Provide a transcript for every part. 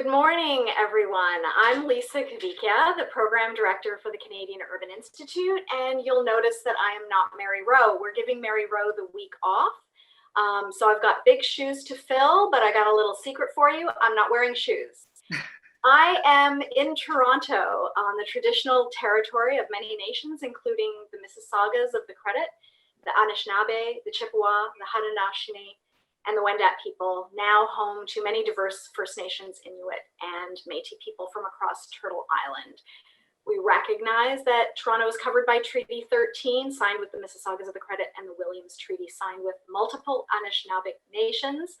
Good morning, everyone. I'm Lisa Cavicchia, the Program Director for the Canadian Urban Institute, and you'll notice that I am not Mary Rowe. We're giving Mary Rowe the week off. So I've got big shoes to fill, but I got a little secret for you. I'm not wearing shoes. I am in Toronto on the traditional territory of many nations, including the Mississaugas of the Credit, the Anishinaabe, the Chippewa, the Haudenosaunee, and the Wendat people, now home to many diverse First Nations, Inuit, and Métis people from across Turtle Island. We recognize that Toronto is covered by Treaty 13, signed with the Mississaugas of the Credit, and the Williams Treaty, signed with multiple Anishinaabe nations.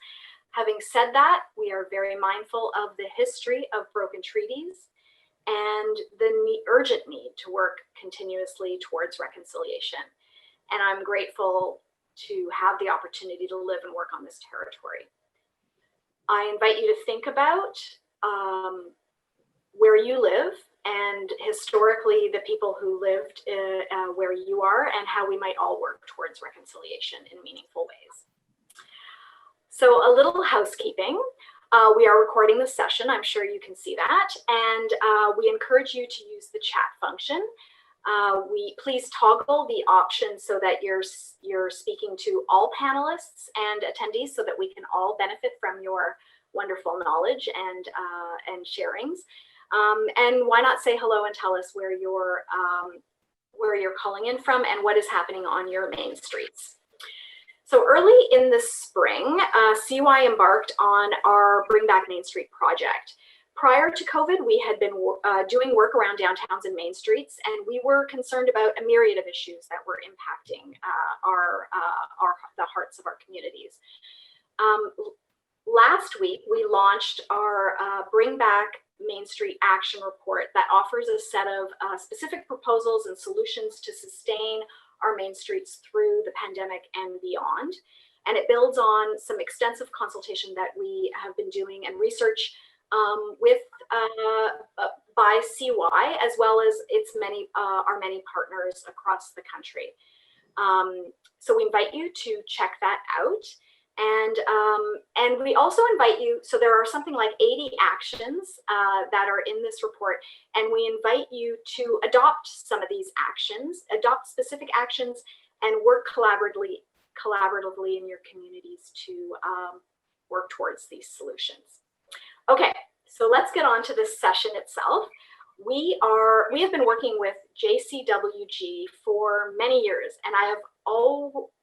Having said that, we are very mindful of the history of broken treaties and the urgent need to work continuously towards reconciliation. And I'm grateful to have the opportunity to live and work on this territory. I invite you to think about where you live and historically the people who lived where you are, and how we might all work towards reconciliation in meaningful ways. So a little housekeeping. We are recording this session, I'm sure you can see that, and we encourage you to use the chat function. Please toggle the option so that you're speaking to all panelists and attendees, so that we can all benefit from your wonderful knowledge and sharings. And why not say hello and tell us where you're calling in from and what is happening on your main streets. So early in the spring, CY embarked on our Bring Back Main Street project. Prior to COVID, we had been doing work around downtowns and main streets, and we were concerned about a myriad of issues that were impacting the hearts of our communities. Last week, we launched our Bring Back Main Street Action Report that offers a set of specific proposals and solutions to sustain our main streets through the pandemic and beyond. And it builds on some extensive consultation that we have been doing and research by CY, as well as our many partners across the country. So we invite you to check that out. And we also invite you, so there are something like 80 actions that are in this report, and we invite you to adopt some of these actions, adopt specific actions, and work collaboratively in your communities to work towards these solutions. Okay, so let's get on to this session itself. We have been working with JCWG for many years, and I have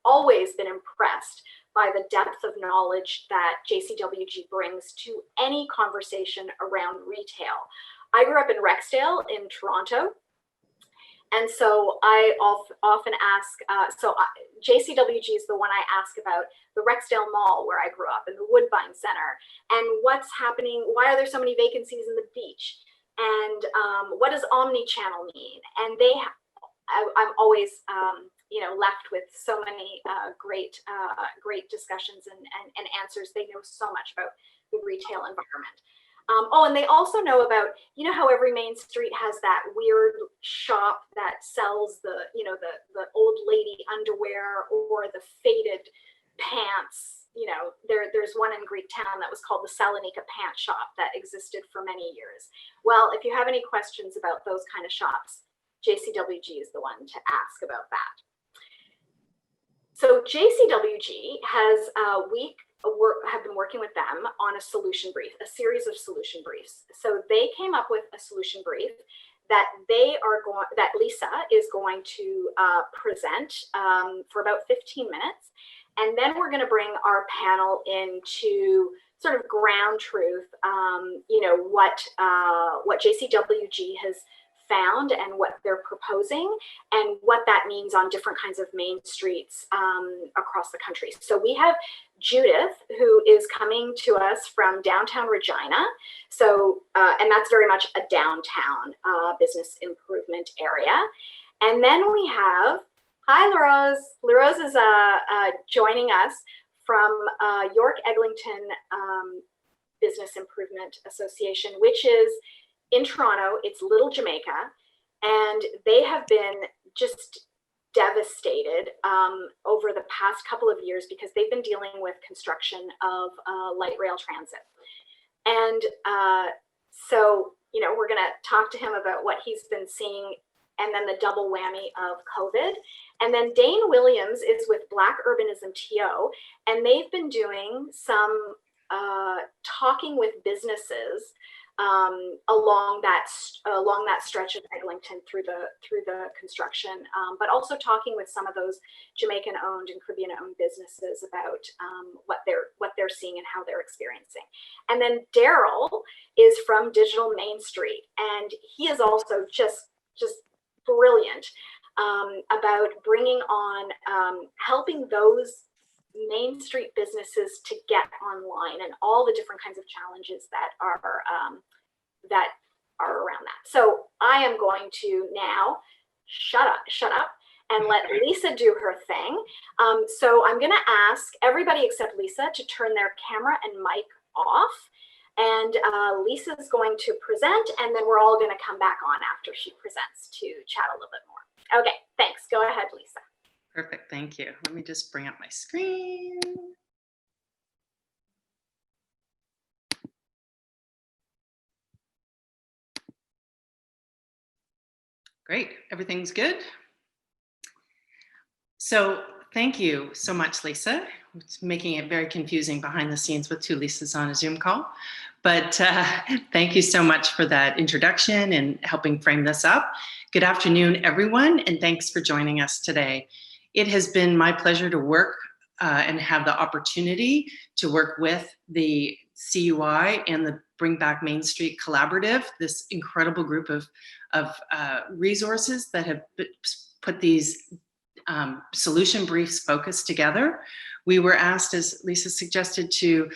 always been impressed by the depth of knowledge that JCWG brings to any conversation around retail. I grew up in Rexdale in Toronto, and so I often ask, JCWG is the one I ask about the Rexdale Mall where I grew up, and the Woodbine Center, and what's happening, why are there so many vacancies in the beach, and what does Omnichannel mean? And I'm always left with so many great discussions and answers. They know so much about the retail environment. And they also know about, how every main street has that weird shop that sells the old lady underwear or the faded pants. There's one in Greektown that was called the Salonika Pant Shop that existed for many years. Well, if you have any questions about those kind of shops, JCWG is the one to ask about that. So JCWG has have been working with them on a solution brief, a series of solution briefs. So they came up with a solution brief that that Lisa is going to present for about 15 minutes. And then we're going to bring our panel into sort of ground truth, what JCWG has found and what they're proposing, and what that means on different kinds of main streets across the country. So we have Judith, who is coming to us from downtown Regina. So, and that's very much a downtown business improvement area. And then we have, hi Louroz. Louroz is joining us from York-Eglinton Business Improvement Association, which is in Toronto. It's Little Jamaica, and they have been just devastated over the past couple of years because they've been dealing with construction of light rail transit. And so, we're going to talk to him about what he's been seeing, and then the double whammy of COVID. And then Dane Williams is with Black Urbanism TO, and they've been doing some talking with businesses along that stretch of Eglinton through the construction, but also talking with some of those Jamaican-owned and Caribbean-owned businesses about what they're seeing and how they're experiencing. And then Darryl is from Digital Main Street, and he is also just brilliant about bringing on helping those Main Street businesses to get online and all the different kinds of challenges that are around that. So I am going to now shut up and let Lisa do her thing. So I'm going to ask everybody except Lisa to turn their camera and mic off. And Lisa's going to present, and then we're all going to come back on after she presents to chat a little bit more. Okay, thanks. Go ahead, Lisa. Perfect, thank you. Let me just bring up my screen. Great, everything's good. So thank you so much, Lisa. It's making it very confusing behind the scenes with two Lisas on a Zoom call. But thank you so much for that introduction and helping frame this up. Good afternoon, everyone, and thanks for joining us today. It has been my pleasure to work and have the opportunity to work with the CUI and the Bring Back Main Street Collaborative, this incredible group of resources that have put these solution briefs focused together. We were asked, as Lisa suggested, to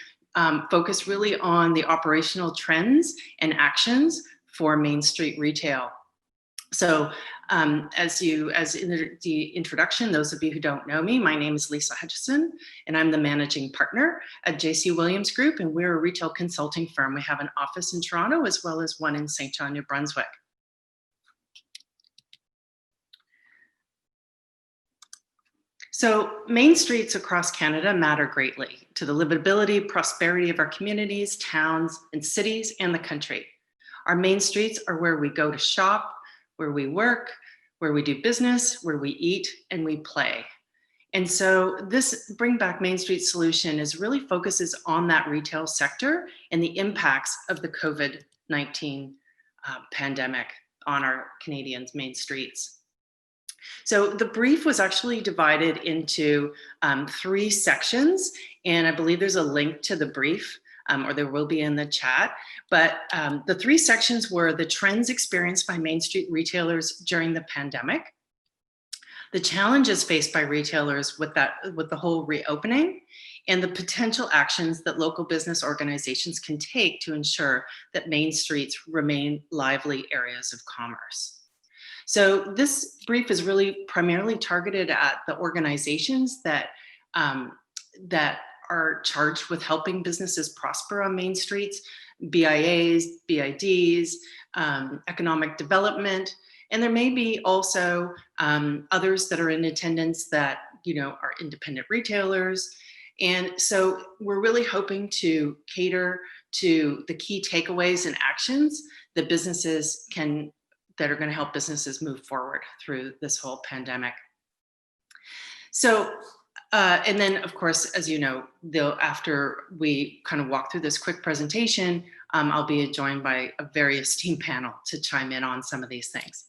focus really on the operational trends and actions for Main Street retail. So as in the introduction, those of you who don't know me, my name is Lisa Hutcheson, and I'm the managing partner at JC Williams Group, and we're a retail consulting firm. We have an office in Toronto as well as one in St. John, New Brunswick. So main streets across Canada matter greatly to the livability, prosperity of our communities, towns, and cities, and the country. Our main streets are where we go to shop, where we work, where we do business, where we eat, and we play. And so this Bring Back Main Street solution really focuses on that retail sector and the impacts of the COVID-19 pandemic on our Canadians' main streets. So the brief was actually divided into 3 sections, and I believe there's a link to the brief, or there will be in the chat. But the 3 sections were the trends experienced by Main Street retailers during the pandemic, the challenges faced by retailers with the whole reopening, and the potential actions that local business organizations can take to ensure that main streets remain lively areas of commerce. So this brief is really primarily targeted at the organizations that are charged with helping businesses prosper on main streets, BIAs, BIDs, economic development, and there may be also others that are in attendance that are independent retailers. And so we're really hoping to cater to the key takeaways and actions that that are going to help businesses move forward through this whole pandemic. So, and then of course, as you know, after we kind of walk through this quick presentation, I'll be joined by a very esteemed panel to chime in on some of these things.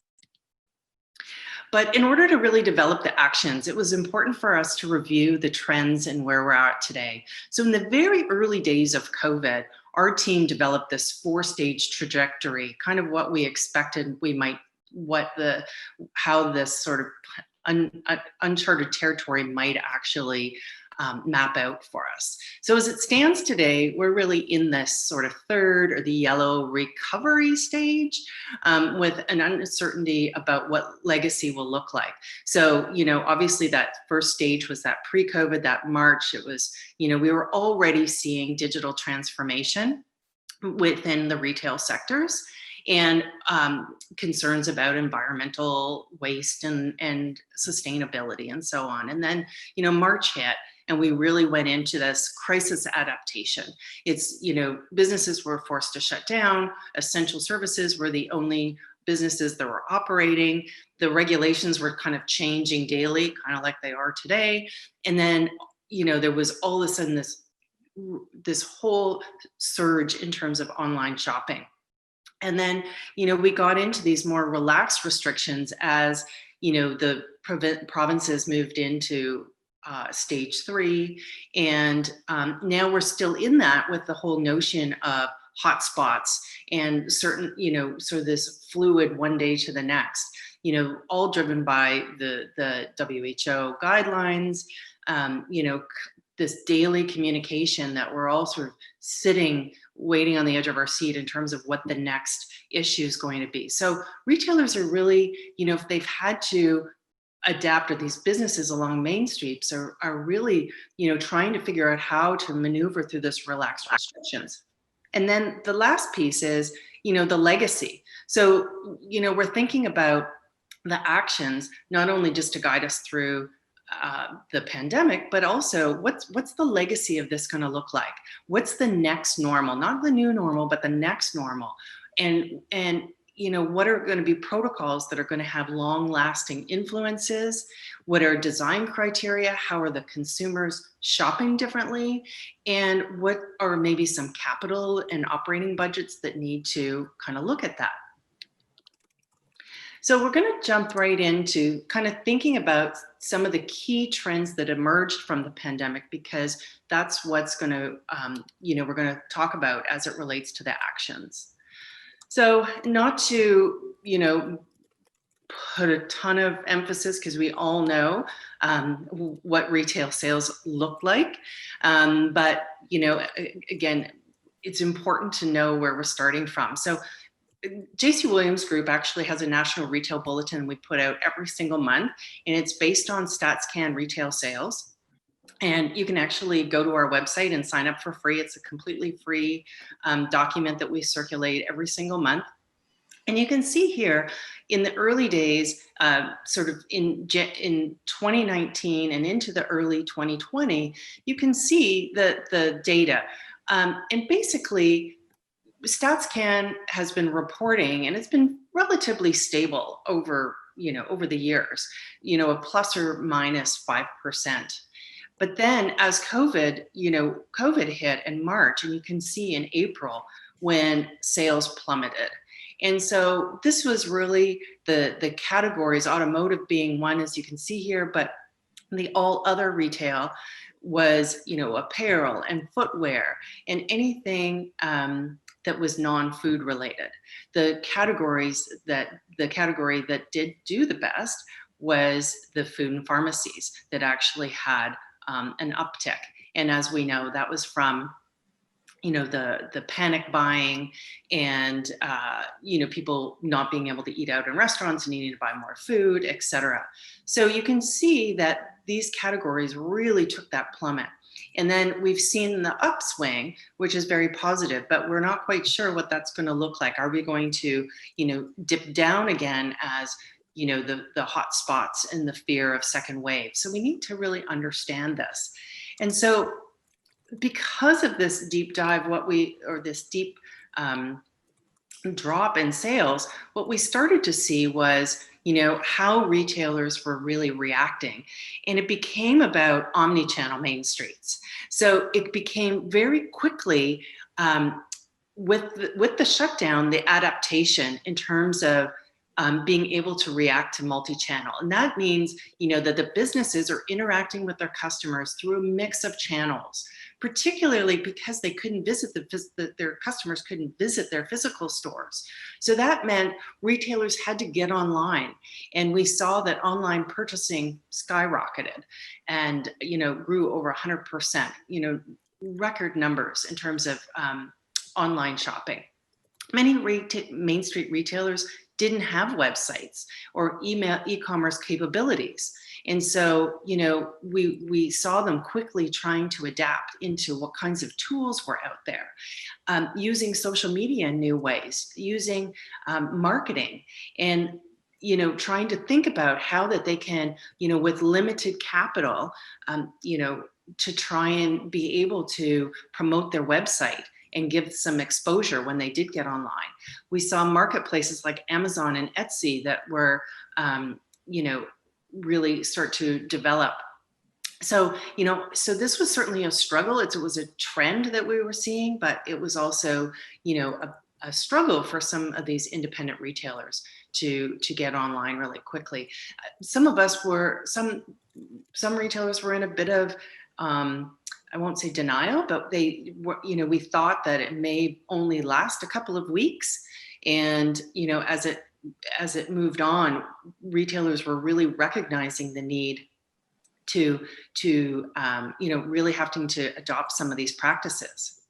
But in order to really develop the actions, it was important for us to review the trends and where we're at today. So in the very early days of COVID, our team developed this 4-stage trajectory, kind of what we expected how this sort of uncharted territory might actually map out for us. So as it stands today, we're really in this sort of 3rd or the yellow recovery stage with an uncertainty about what legacy will look like. So, obviously that first stage was that pre-COVID, that March, it was, we were already seeing digital transformation within the retail sectors. and concerns about environmental waste and sustainability and so on. And then, March hit, and we really went into this crisis adaptation. It's, businesses were forced to shut down. Essential services were the only businesses that were operating. The regulations were kind of changing daily, kind of like they are today. And then, there was all of a sudden this whole surge in terms of online shopping. And then, we got into these more relaxed restrictions as, the provinces moved into stage 3. And now we're still in that with the whole notion of hotspots and certain, sort of this fluid one day to the next, all driven by the WHO guidelines, this daily communication that we're all sort of sitting, waiting on the edge of our seat in terms of what the next issue is going to be. So retailers are really, if they've had to adapt, or these businesses along main streets are really, trying to figure out how to maneuver through this relaxed restrictions. And then the last piece is, the legacy. So, we're thinking about the actions, not only just to guide us through the pandemic, but also what's the legacy of this going to look like? What's the next normal? Not the new normal, but the next normal. And what are going to be protocols that are going to have long-lasting influences? What are design criteria? How are the consumers shopping differently? And what are maybe some capital and operating budgets that need to kind of look at that? So we're going to jump right into kind of thinking about some of the key trends that emerged from the pandemic, because that's what's going to, we're going to talk about as it relates to the actions. So not to, put a ton of emphasis, because we all know what retail sales look like. But, again, it's important to know where we're starting from. So JC Williams Group actually has a national retail bulletin we put out every single month, and it's based on StatsCan retail sales. And you can actually go to our website and sign up for free. It's a completely free document that we circulate every single month. And you can see here in the early days, sort of in 2019 and into the early 2020, you can see the data. And basically, StatsCan has been reporting, and it's been relatively stable over the years, a plus or minus 5%. But then as COVID hit in March, and you can see in April when sales plummeted. And so this was really the categories, automotive being one, as you can see here, but the all other retail was, apparel and footwear and anything that was non-food related. The category that did do the best was the food and pharmacies that actually had an uptick. And as we know, that was from, the panic buying and, people not being able to eat out in restaurants and needing to buy more food, et cetera. So you can see that these categories really took that plummet. And then we've seen the upswing, which is very positive, but we're not quite sure what that's going to look like. Are we going to, dip down again as, the hot spots and the fear of second wave? So we need to really understand this. And so because of this deep dive, this deep drop in sales, what we started to see was, how retailers were really reacting. And it became about omnichannel main streets. So it became very quickly, with the shutdown, the adaptation in terms of being able to react to multi-channel. And that means, that the businesses are interacting with their customers through a mix of channels, particularly because they couldn't visit their customers couldn't visit their physical stores. So that meant retailers had to get online. And we saw that online purchasing skyrocketed and, grew over 100%, record numbers in terms of online shopping. Many main street retailers didn't have websites or e-commerce capabilities. And so, you know, we saw them quickly trying to adapt into what kinds of tools were out there, using social media in new ways, using marketing, and, you know, trying to think about how that they can, you know, with limited capital, you know, to try and be able to promote their website and give some exposure when they did get online. We saw marketplaces like Amazon and Etsy that were, you know, really start to develop. So, you know, so this was certainly a struggle. It was a trend that we were seeing, but it was also, you know, a struggle for some of these independent retailers to get online really quickly. Some of us were, some retailers were in a bit of, I won't say denial, but they were, you know, we thought that it may only last a couple of weeks. And, you know, as it moved on, retailers were really recognizing the need to you know, really having to adopt some of these practices.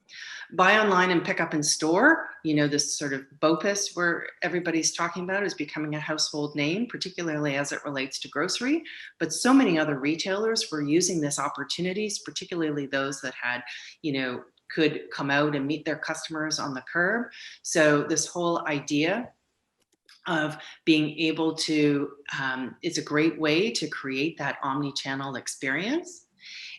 Buy online and pick up in store, you know, this sort of BOPIS where everybody's talking about is becoming a household name, particularly as it relates to grocery. But so many other retailers were using this opportunities, particularly those that had, you know, could come out and meet their customers on the curb. So this whole idea of being able to, it's a great way to create that omni-channel experience.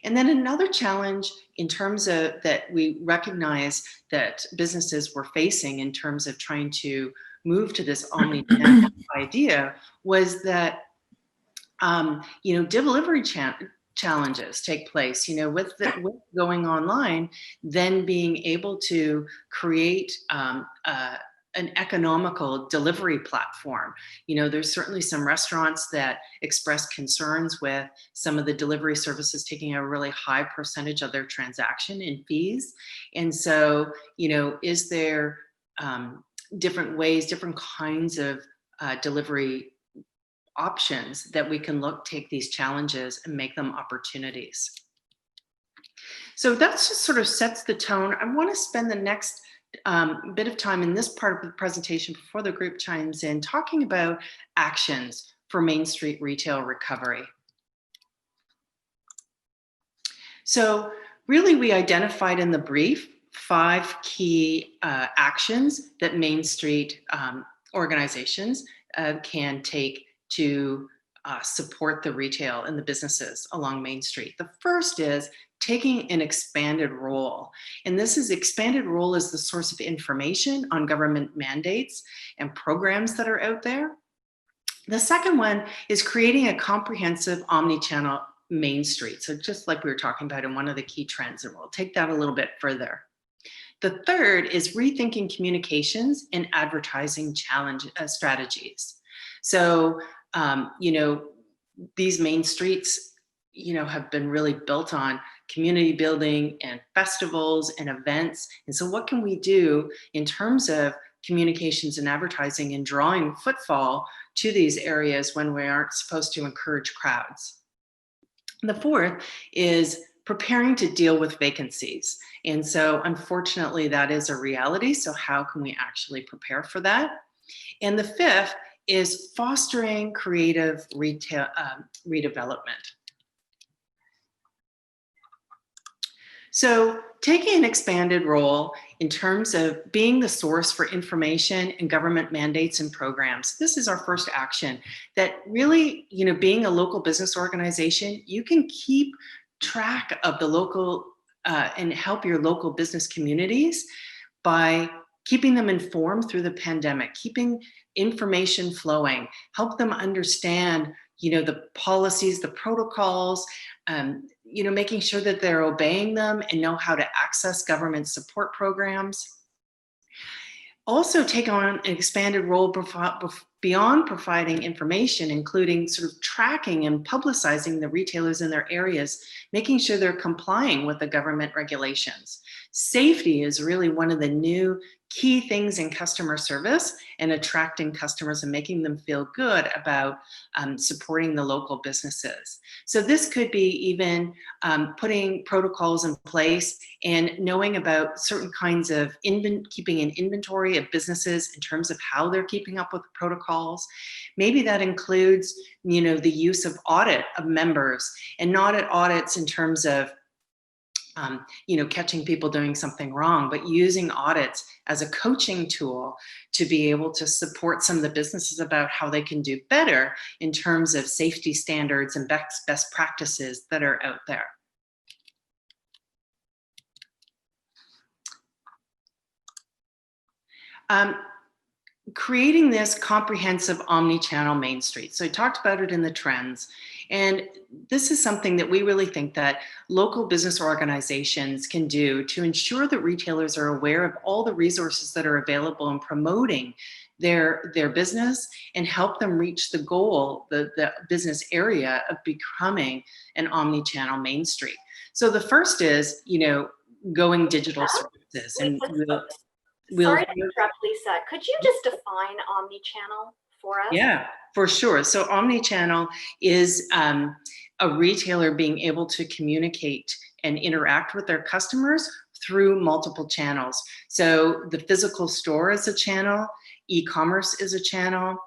And then another challenge in terms of that we recognize that businesses were facing in terms of trying to move to this omni-channel idea was that, you know, delivery challenges take place, you know, with going online, then being able to create an economical delivery platform. You know, there's certainly some restaurants that express concerns with some of the delivery services taking a really high percentage of their transaction in fees. And so, you know, is there different ways, different kinds of delivery options that we can take these challenges and make them opportunities? So that's just sort of sets the tone. I want to spend the next bit of time in this part of the presentation before the group chimes in, talking about actions for Main Street retail recovery. So really we identified in the brief 5 key actions that Main Street organizations can take to support the retail and the businesses along Main Street. The first is taking an expanded role. And this is expanded role as the source of information on government mandates and programs that are out there. The second one is creating a comprehensive omni-channel Main Street. So just like we were talking about in one of the key trends, and we'll take that a little bit further. The third is rethinking communications and advertising strategies. So, you know, these Main Streets, you know, have been really built on community building and festivals and events. And so what can we do in terms of communications and advertising and drawing footfall to these areas when we aren't supposed to encourage crowds? The fourth is preparing to deal with vacancies. And so unfortunately, that is a reality. So how can we actually prepare for that? And the fifth is fostering creative retail redevelopment. So taking an expanded role in terms of being the source for information and government mandates and programs. This is our first action that really, you know, being a local business organization, you can keep track of the local and help your local business communities by keeping them informed through the pandemic, keeping information flowing, help them understand, you know, the policies, the protocols, you know, making sure that they're obeying them and know how to access government support programs. Also take on an expanded role beyond providing information, including sort of tracking and publicizing the retailers in their areas, making sure they're complying with the government regulations. Safety is really one of the new key things in customer service and attracting customers and making them feel good about supporting the local businesses. So this could be even putting protocols in place and knowing about certain kinds of keeping an inventory of businesses in terms of how they're keeping up with the protocols. Maybe that includes, you know, the use of audit of members, and not at audits in terms of you know, catching people doing something wrong, but using audits as a coaching tool to be able to support some of the businesses about how they can do better in terms of safety standards and best practices that are out there. Creating this comprehensive omni-channel main street. So I talked about it in the trends. And this is something that we really think that local business organizations can do to ensure that retailers are aware of all the resources that are available in promoting their business and help them reach the goal, the business area of becoming an omni-channel main street. So the first is, you know, going digital services. And sorry to interrupt, Lisa. Could you just define omnichannel for us? Yeah, for sure. So omnichannel is a retailer being able to communicate and interact with their customers through multiple channels. So the physical store is a channel, e-commerce is a channel,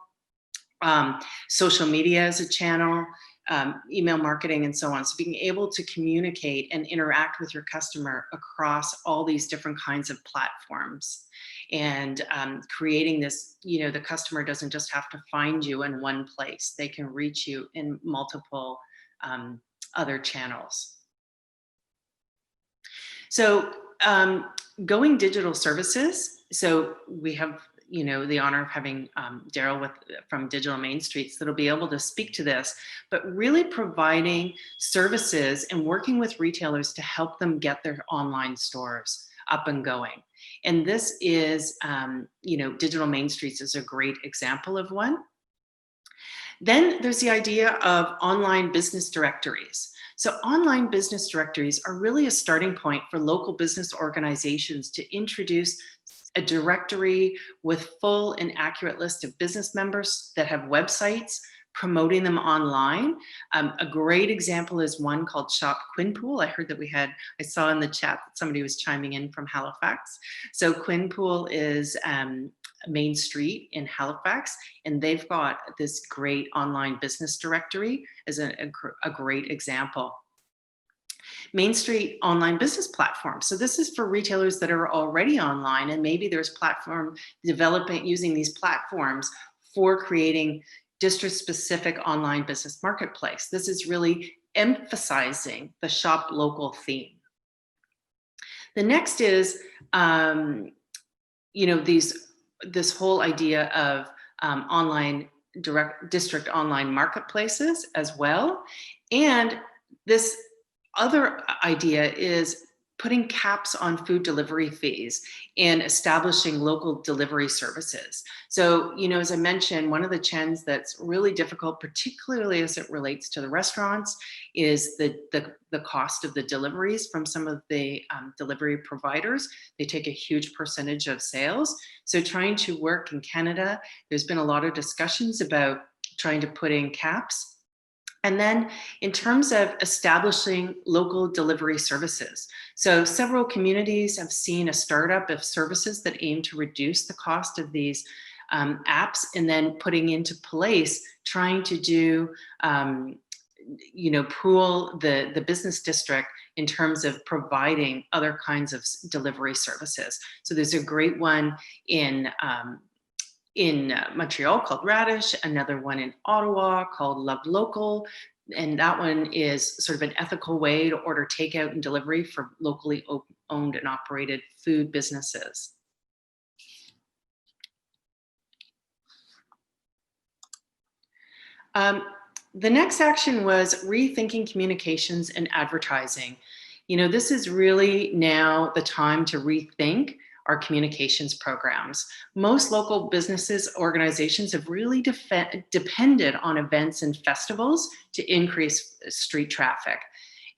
social media is a channel, email marketing, and so on. So being able to communicate and interact with your customer across all these different kinds of platforms, and creating this, you know, the customer doesn't just have to find you in one place. They can reach you in multiple other channels. So going digital services. So we have, you know, the honor of having Darryl from Digital Main Streets that'll be able to speak to this, but really providing services and working with retailers to help them get their online stores up and going. And this is, you know, Digital Main Streets is a great example of one. Then there's the idea of online business directories. So online business directories are really a starting point for local business organizations to introduce a directory with full and accurate list of business members that have websites, promoting them online. A great example is one called Shop Quinpool. I heard that I saw in the chat that somebody was chiming in from Halifax. So Quinpool is Main Street in Halifax, and they've got this great online business directory as a great example. Main Street online business platform. So this is for retailers that are already online, and maybe there's platform development using these platforms for creating district-specific online business marketplace. This is really emphasizing the shop local theme. The next is, you know, this whole idea of district online marketplaces as well. And this other idea is putting caps on food delivery fees and establishing local delivery services. So, you know, as I mentioned, one of the trends that's really difficult, particularly as it relates to the restaurants, is the cost of the deliveries from some of the delivery providers. They take a huge percentage of sales. So trying to work in Canada, there's been a lot of discussions about trying to put in caps. And then in terms of establishing local delivery services. So several communities have seen a startup of services that aim to reduce the cost of these apps, and then putting into place, trying to do, you know, pool the business district in terms of providing other kinds of delivery services. So there's a great one in Montreal called Radish, another one in Ottawa called Love Local, and that one is sort of an ethical way to order takeout and delivery for locally owned and operated food businesses. The next action was rethinking communications and advertising. You know, this is really now the time to rethink our communications programs. Most local businesses, organizations have really depended on events and festivals to increase street traffic.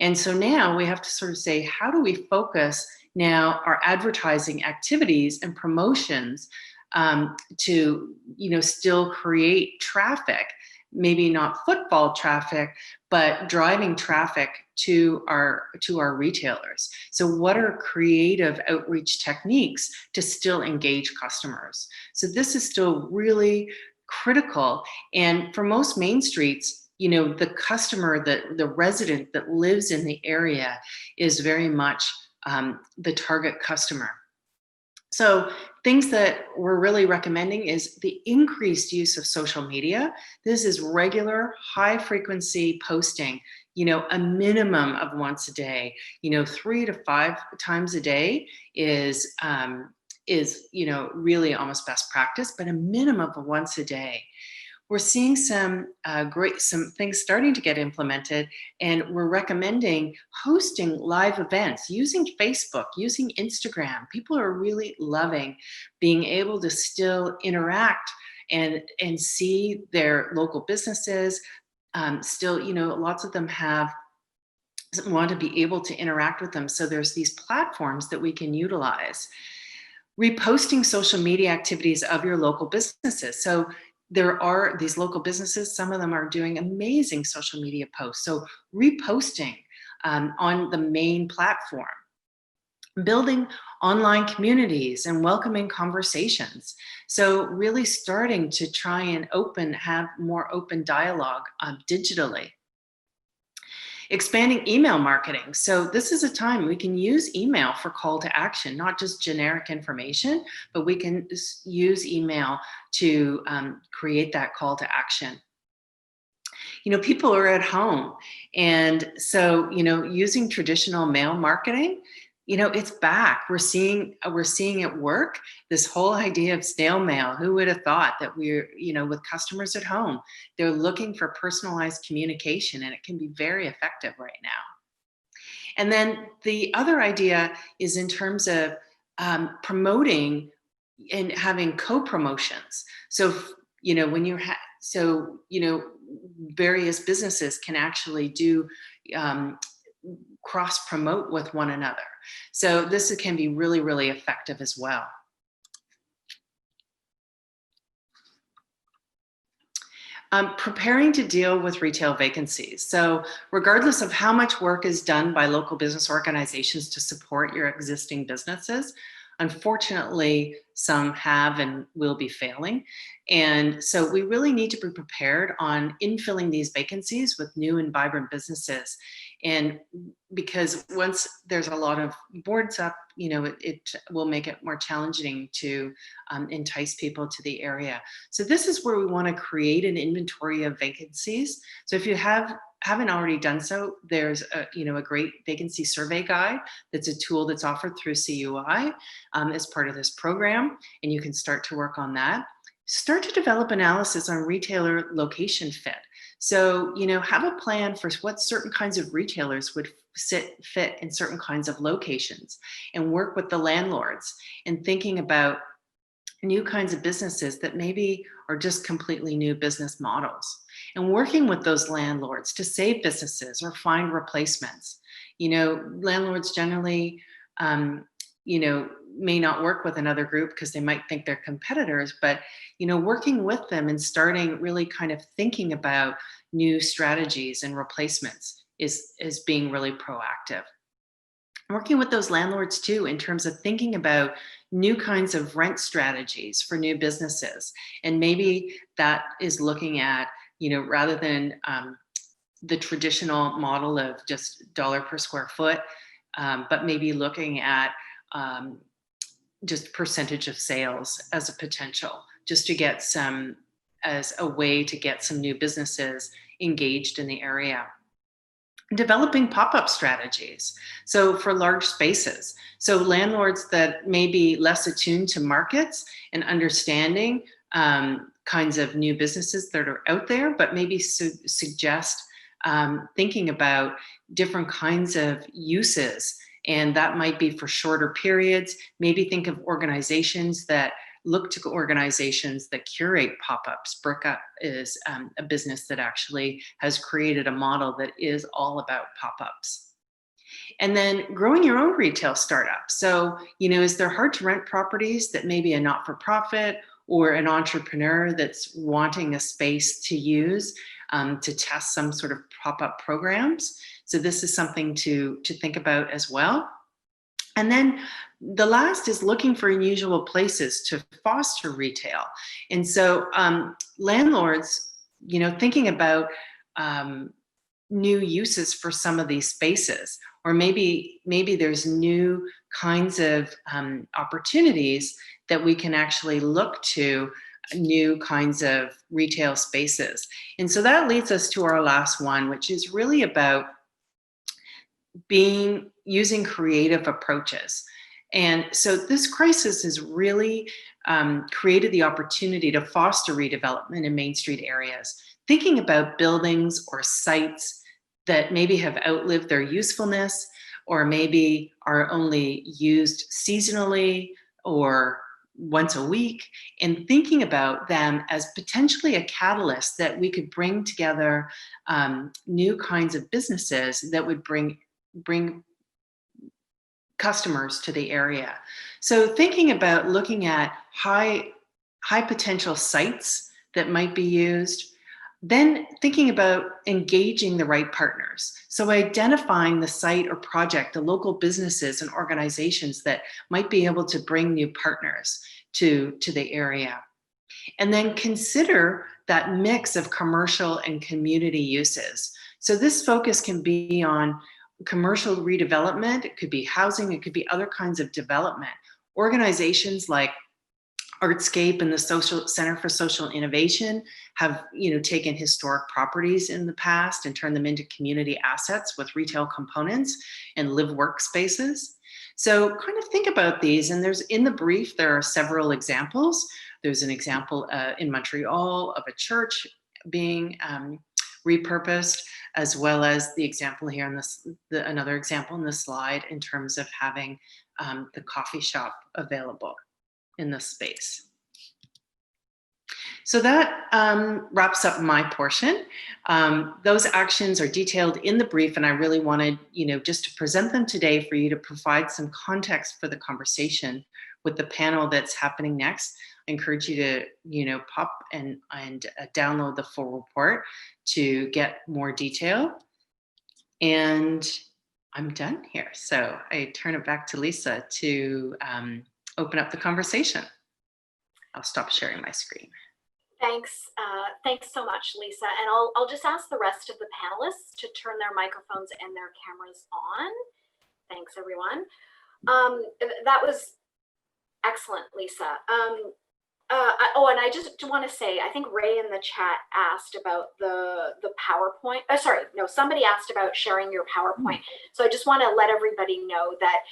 And so now we have to sort of say, how do we focus now our advertising activities and promotions to, still create traffic, maybe not footfall traffic, but driving traffic to our retailers. So what are creative outreach techniques to still engage customers? So this is still really critical. And for most main streets, the customer, the resident that lives in the area is very much the target customer. So things that we're really recommending is the increased use of social media. This is regular, high frequency posting, a minimum of once a day, 3 to 5 times a day is really almost best practice, but a minimum of once a day. We're seeing some things starting to get implemented, and we're recommending hosting live events using Facebook, using Instagram. People are really loving being able to still interact and see their local businesses. Still, lots of them want to be able to interact with them. So there's these platforms that we can utilize. Reposting social media activities of your local businesses. So there are these local businesses, some of them are doing amazing social media posts. So reposting on the main platform, building online communities and welcoming conversations. So really starting to try and have more open dialogue digitally. Expanding email marketing. So this is a time we can use email for call to action, not just generic information, but we can use email to create that call to action. People are at home. And so, using traditional mail marketing, it's back. We're seeing it work. This whole idea of snail mail, who would have thought that we're, with customers at home, they're looking for personalized communication, and it can be very effective right now. And then the other idea is in terms of promoting and having co-promotions. So, when you various businesses can actually do cross promote with one another. So this can be really, really effective as well. Preparing to deal with retail vacancies. So regardless of how much work is done by local business organizations to support your existing businesses, unfortunately, some have and will be failing. And so we really need to be prepared on infilling these vacancies with new and vibrant businesses. And because once there's a lot of boards up, it will make it more challenging to entice people to the area. So this is where we want to create an inventory of vacancies. So if you haven't already done so, there's a great vacancy survey guide. That's a tool that's offered through CUI as part of this program, and you can start to work on that. Start to develop analysis on retailer location fit. So, have a plan for what certain kinds of retailers would fit in certain kinds of locations, and work with the landlords and thinking about new kinds of businesses that maybe are just completely new business models, and working with those landlords to save businesses or find replacements. Landlords generally, may not work with another group because they might think they're competitors, but, working with them and starting really kind of thinking about new strategies and replacements is being really proactive. Working with those landlords too, in terms of thinking about new kinds of rent strategies for new businesses. And maybe that is looking at, rather than the traditional model of just dollar per square foot, but maybe looking at just percentage of sales as a potential, just to get as a way to get some new businesses engaged in the area. Developing pop-up strategies. So for large spaces. So landlords that may be less attuned to markets and understanding kinds of new businesses that are out there, but maybe suggest thinking about different kinds of uses And that might be for shorter periods. Maybe think of organizations that look to organizations that curate pop-ups. Brickup is a business that actually has created a model that is all about pop-ups. And then growing your own retail startup. So, is there hard to rent properties that maybe a not-for-profit or an entrepreneur that's wanting a space to use to test some sort of pop-up programs? So this is something to think about as well. And then the last is looking for unusual places to foster retail. And so landlords, thinking about new uses for some of these spaces, or maybe there's new kinds of opportunities that we can actually look to new kinds of retail spaces. And so that leads us to our last one, which is really about using creative approaches. And so this crisis has really created the opportunity to foster redevelopment in Main Street areas, thinking about buildings or sites that maybe have outlived their usefulness, or maybe are only used seasonally or once a week, and thinking about them as potentially a catalyst that we could bring together new kinds of businesses that would bring customers to the area. So thinking about looking at high potential sites that might be used, then thinking about engaging the right partners. So identifying the site or project, the local businesses and organizations that might be able to bring new partners to the area. And then consider that mix of commercial and community uses. So this focus can be on commercial redevelopment, it could be housing, it could be other kinds of development. Organizations like Artscape and the Social Center for Social Innovation have, taken historic properties in the past and turned them into community assets with retail components and live workspaces. So kind of think about these, and in the brief, there are several examples. There's an example in Montreal of a church being repurposed, as well as the example here in another example in the slide in terms of having the coffee shop available in this space. So that wraps up my portion. Those actions are detailed in the brief, and I really wanted, just to present them today for you to provide some context for the conversation with the panel that's happening next. I encourage you to, pop and download the full report to get more detail. And I'm done here. So I turn it back to Lisa to open up the conversation. I'll stop sharing my screen. Thanks so much, Lisa. And I'll just ask the rest of the panelists to turn their microphones and their cameras on. Thanks, everyone. That was excellent, Lisa. And I just want to say, I think Ray in the chat asked about the PowerPoint. Somebody asked about sharing your PowerPoint. So I just want to let everybody know that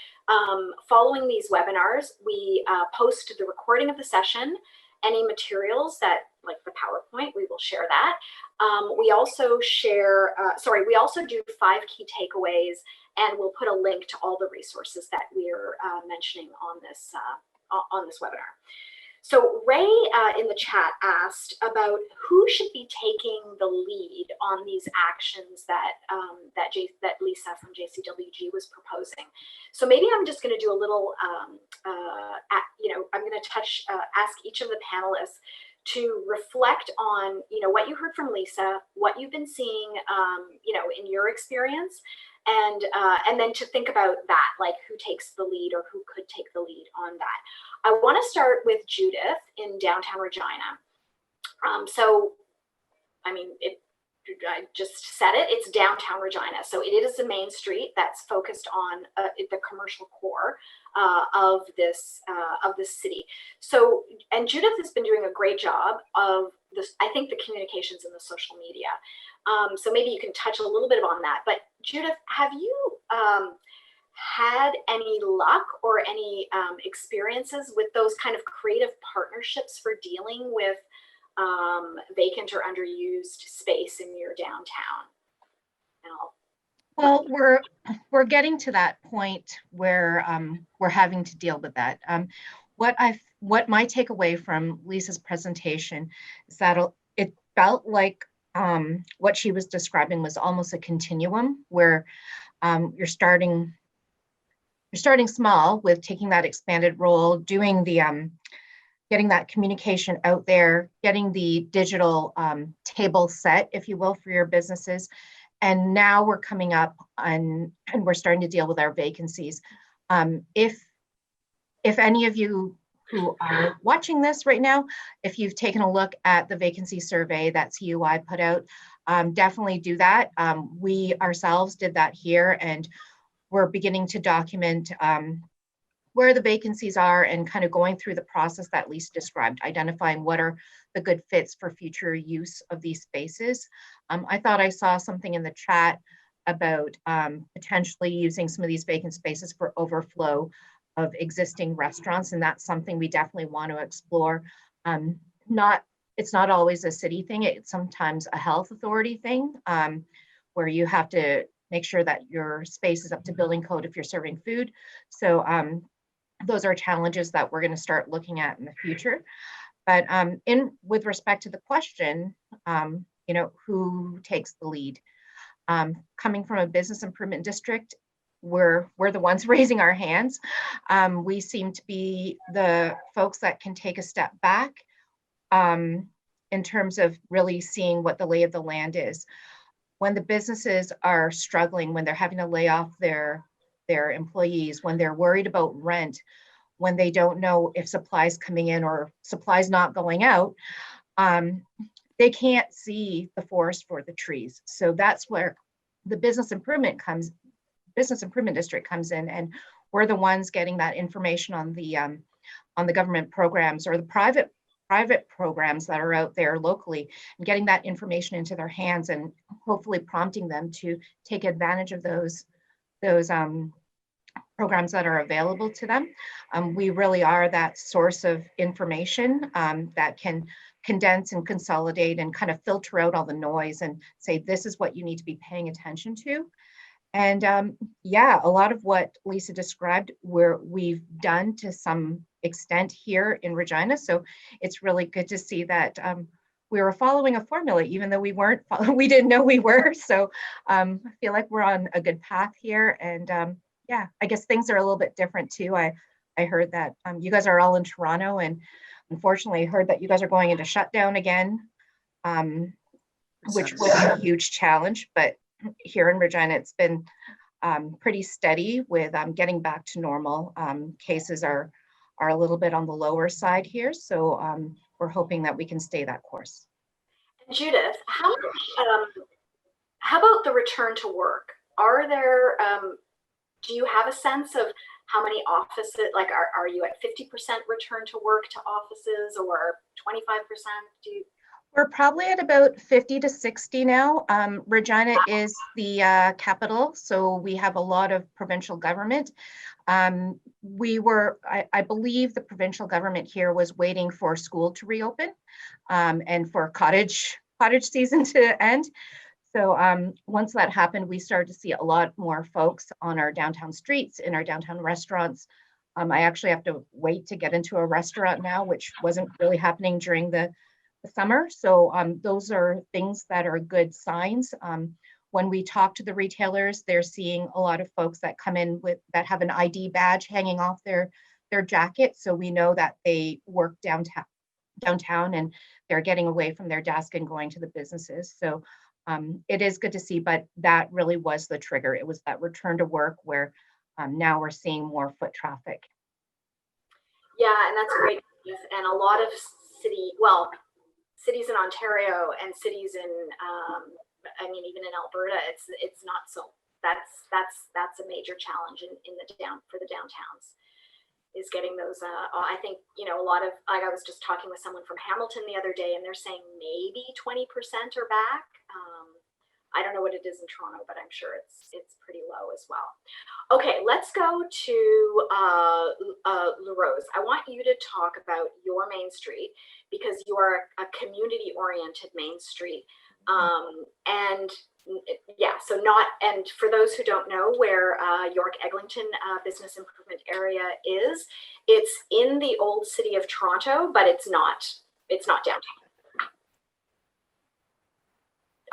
following these webinars, we post the recording of the session, any materials that, like the PowerPoint, we will share that. We also share, we also do 5 key takeaways, and we'll put a link to all the resources that we're mentioning on this webinar. So Ray in the chat asked about who should be taking the lead on these actions that that Lisa from JCWG was proposing. So maybe I'm just going to do a little, I'm going to ask each of the panelists to reflect on, what you heard from Lisa, what you've been seeing, in your experience, and then to think about that, like who takes the lead or who could take the lead on that. I want to start with Judith in downtown Regina. I just said it, it's downtown Regina. So it is a main street that's focused on the commercial core of this city. So, and Judith has been doing a great job of this, I think, the communications and the social media. So maybe you can touch a little bit on that. But Judith, have you had any luck or any experiences with those kind of creative partnerships for dealing with vacant or underused space in your downtown? And I'll Well, we're getting to that point where we're having to deal with that. What my takeaway from Lisa's presentation is that it felt like what she was describing was almost a continuum where you're starting small with taking that expanded role, doing the getting that communication out there, getting the digital table set, if you will, for your businesses. And now we're coming up and we're starting to deal with our vacancies. If any of you who are watching this right now, if you've taken a look at the vacancy survey that CUI put out, definitely do that. We ourselves did that here, and we're beginning to document where the vacancies are and kind of going through the process that Lisa described, identifying what are the good fits for future use of these spaces. I thought I saw something in the chat about potentially using some of these vacant spaces for overflow of existing restaurants, and that's something we definitely want to explore. It's not always a city thing, it's sometimes a health authority thing, where you have to make sure that your space is up to building code if you're serving food. So those are challenges that we're going to start looking at in the future. But with respect to the question, who takes the lead? Coming from a business improvement district, we're the ones raising our hands. We seem to be the folks that can take a step back in terms of really seeing what the lay of the land is. When the businesses are struggling, when they're having to lay off their employees, when they're worried about rent, when they don't know if supplies coming in or supplies not going out, they can't see the forest for the trees. So that's where the business improvement district comes in, and we're the ones getting that information on the government programs or the private programs that are out there locally, and getting that information into their hands and hopefully prompting them to take advantage of those programs that are available to them. We really are that source of information that can condense and consolidate and kind of filter out all the noise and say, this is what you need to be paying attention to. And a lot of what Lisa described, we've done to some extent here in Regina. So it's really good to see that we were following a formula, even though we weren't, we didn't know we were. So I feel like we're on a good path here. And I guess things are a little bit different too. I heard that you guys are all in Toronto, and unfortunately heard that you guys are going into shutdown again, which was a huge challenge. But here in Regina, it's been pretty steady with getting back to normal. Cases are a little bit on the lower side here. So we're hoping that we can stay that course. Judith, how about the return to work? Are there, do you have a sense of how many offices, like are you at 50% return to work to offices or 25%? We're probably at about 50 to 60 now. Regina is the capital, so we have a lot of provincial government. I believe the provincial government here was waiting for school to reopen and for cottage season to end. So once that happened, we started to see a lot more folks on our downtown streets, in our downtown restaurants. I actually have to wait to get into a restaurant now, which wasn't really happening during the summer. So those are things that are good signs. When we talk to the retailers, they're seeing a lot of folks that come in that have an ID badge hanging off their jacket. So we know that they work downtown and they're getting away from their desk and going to the businesses. So it is good to see, but that really was the trigger. It was that return to work where now we're seeing more foot traffic. Yeah, and that's great. And a lot of cities in Ontario and cities in, even in Alberta, it's not so. That's a major challenge for the downtowns, is getting those. I think a lot of, like, I was just talking with someone from Hamilton the other day, and they're saying maybe 20% are back. I don't know what it is in Toronto, but I'm sure it's pretty low as well. Okay, let's go to Louroz. I want you to talk about your Main Street, because you are a community-oriented Main Street. And Yeah, so not, and for those who don't know where York-Eglinton business improvement area is, it's in the old city of Toronto, but it's not downtown.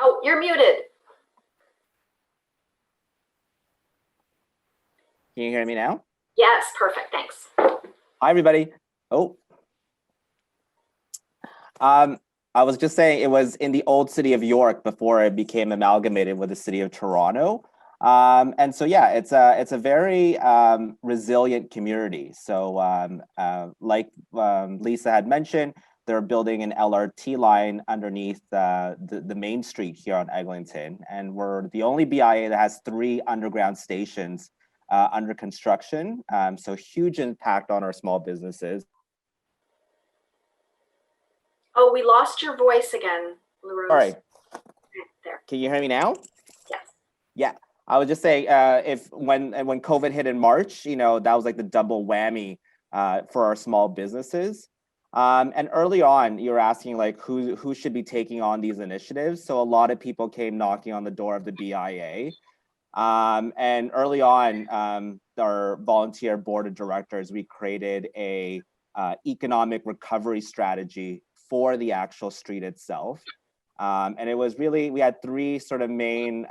Oh, you're muted. Can you hear me now? Yes, perfect, thanks. Hi, everybody. Oh. I was just saying it was in the old city of York before it became amalgamated with the city of Toronto. And so, yeah, it's a very resilient community. So like Lisa had mentioned, they're building an LRT line underneath the main street here on Eglinton. And we're the only BIA that has 3 underground stations under construction. So huge impact on our small businesses. Oh, we lost your voice again, Louroz. Sorry. There. Can you hear me now? Yes. Yeah, I was just saying, when COVID hit in March, you know, that was like the double whammy for our small businesses. And early on, you were asking like who should be taking on these initiatives. So a lot of people came knocking on the door of the BIA. And early on, our volunteer board of directors, we created a economic recovery strategy for the actual street itself. And it was really, we had 3 sort of main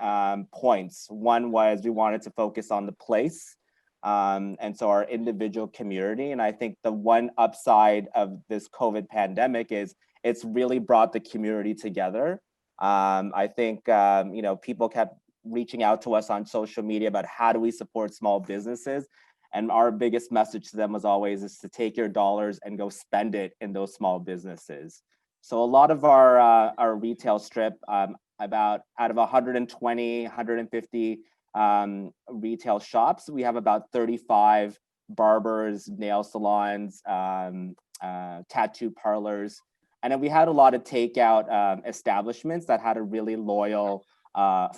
points. One was we wanted to focus on the place, and so our individual community. And I think the one upside of this COVID pandemic is it's really brought the community together. I think, you know, people kept reaching out to us on social media about how do we support small businesses. And our biggest message to them was always is to take your dollars and go spend it in those small businesses. So a lot of our retail strip, about out of 120, 150 retail shops, we have about 35 barbers, nail salons, tattoo parlors. And then we had a lot of takeout establishments that had a really loyal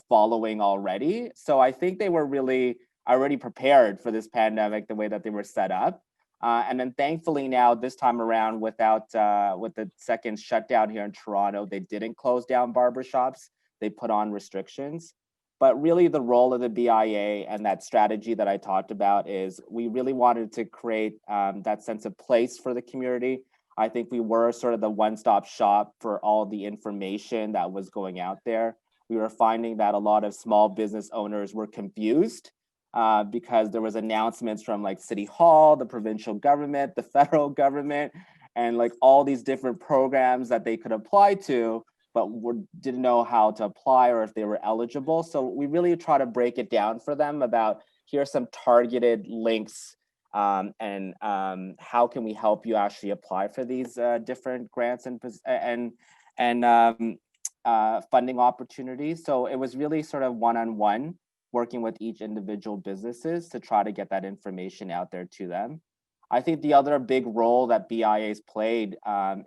following already. So I think they were really already prepared for this pandemic the way that they were set up. And then thankfully now this time around with the second shutdown here in Toronto, they didn't close down barbershops. They put on restrictions. But really the role of the BIA and that strategy that I talked about is we really wanted to create that sense of place for the community. I think we were sort of the one-stop shop for all the information that was going out there. We were finding that a lot of small business owners were confused because there was announcements from like City Hall, the provincial government, the federal government, and like all these different programs that they could apply to, but didn't know how to apply or if they were eligible. So we really try to break it down for them about here's some targeted links and how can we help you actually apply for these different grants and funding opportunities. So it was really sort of one-on-one working with each individual businesses to try to get that information out there to them. I think the other big role that BIA's played,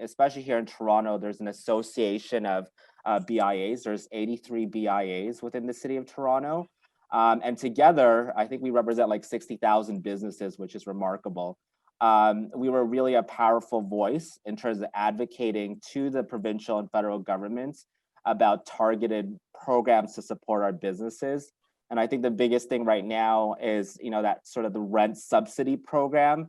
especially here in Toronto, there's an association of BIAs. There's 83 BIAs within the city of Toronto. And together, I think we represent like 60,000 businesses, which is remarkable. We were really a powerful voice in terms of advocating to the provincial and federal governments about targeted programs to support our businesses. And I think the biggest thing right now is, you know, that sort of the rent subsidy program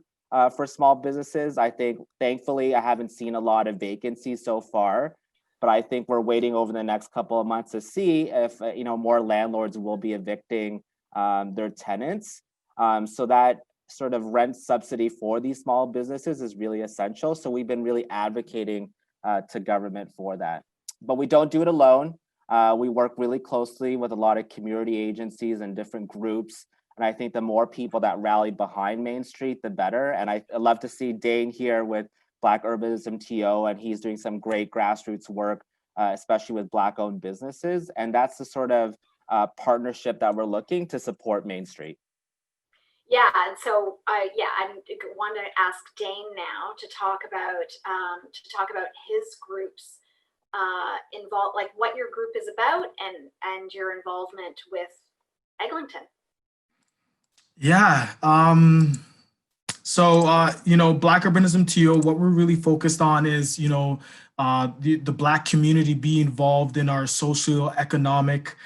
for small businesses. I think, thankfully, I haven't seen a lot of vacancies so far, but I think we're waiting over the next couple of months to see if, you know, more landlords will be evicting their tenants. So that sort of rent subsidy for these small businesses is really essential. So we've been really advocating to government for that. But we don't do it alone. We work really closely with a lot of community agencies and different groups. And I think the more people that rally behind Main Street, the better. And I love to see Dane here with Black Urbanism TO, and he's doing some great grassroots work, especially with Black-owned businesses. And that's the sort of partnership that we're looking to support Main Street. Yeah, and so I want to ask Dane now to talk about his groups involved, like what your group is about and your involvement with Eglinton. Yeah. So, Black Urbanism TO, what we're really focused on is, the Black community be involved in our socio-economic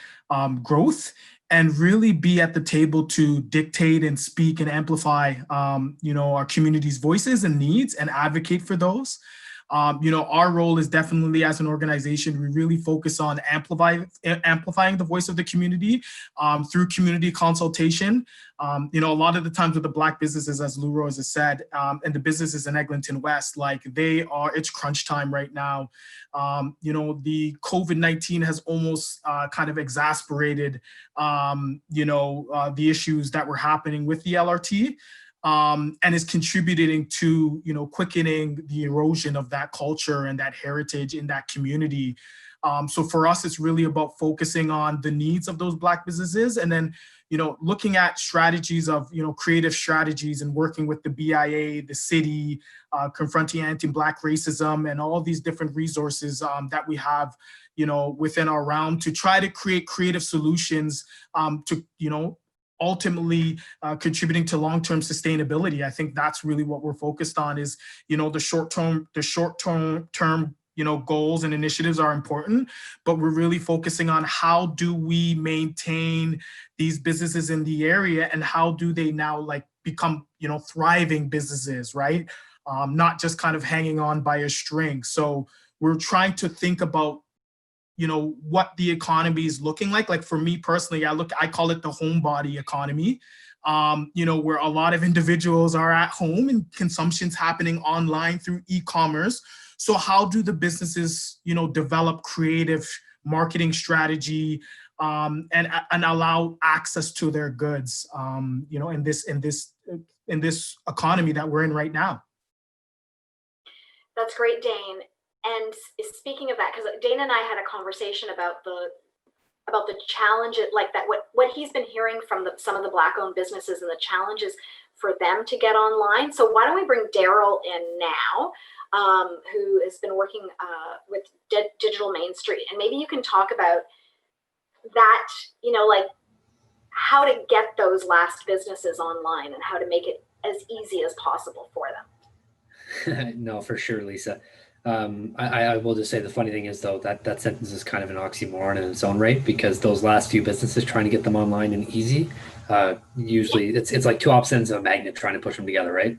growth and really be at the table to dictate and speak and amplify, our community's voices and needs and advocate for those. Our role is definitely, as an organization, we really focus on amplifying the voice of the community through community consultation. A lot of the times with the Black businesses, as Louroz has said, and the businesses in Eglinton West, it's crunch time right now. The COVID-19 has almost kind of exasperated, the issues that were happening with the LRT. And is contributing to, quickening the erosion of that culture and that heritage in that community. So for us, it's really about focusing on the needs of those Black businesses, and then, looking at strategies of, creative strategies and working with the BIA, the city, confronting anti-Black racism, and all these different resources that we have, within our realm to try to create creative solutions to, ultimately contributing to long-term sustainability. I think that's really what we're focused on is, the short-term goals and initiatives are important, but we're really focusing on how do we maintain these businesses in the area and how do they now become, thriving businesses, right? Not just kind of hanging on by a string. So we're trying to think about what the economy is looking like. Like for me personally, I call it the homebody economy, where a lot of individuals are at home and consumption's happening online through e-commerce. So how do the businesses, develop creative marketing strategy and allow access to their goods, in this economy that we're in right now? That's great, Dane. And speaking of that, because Dane and I had a conversation about the challenges, like that, what he's been hearing from some of the Black-owned businesses and the challenges for them to get online. So why don't we bring Darryl in now, who has been working with Digital Main Street, and maybe you can talk about that, how to get those last businesses online and how to make it as easy as possible for them. No, for sure, Lisa. I will just say the funny thing is, though, that sentence is kind of an oxymoron in its own right, because those last few businesses trying to get them online and easy, usually it's like two opposite ends of a magnet trying to push them together, right?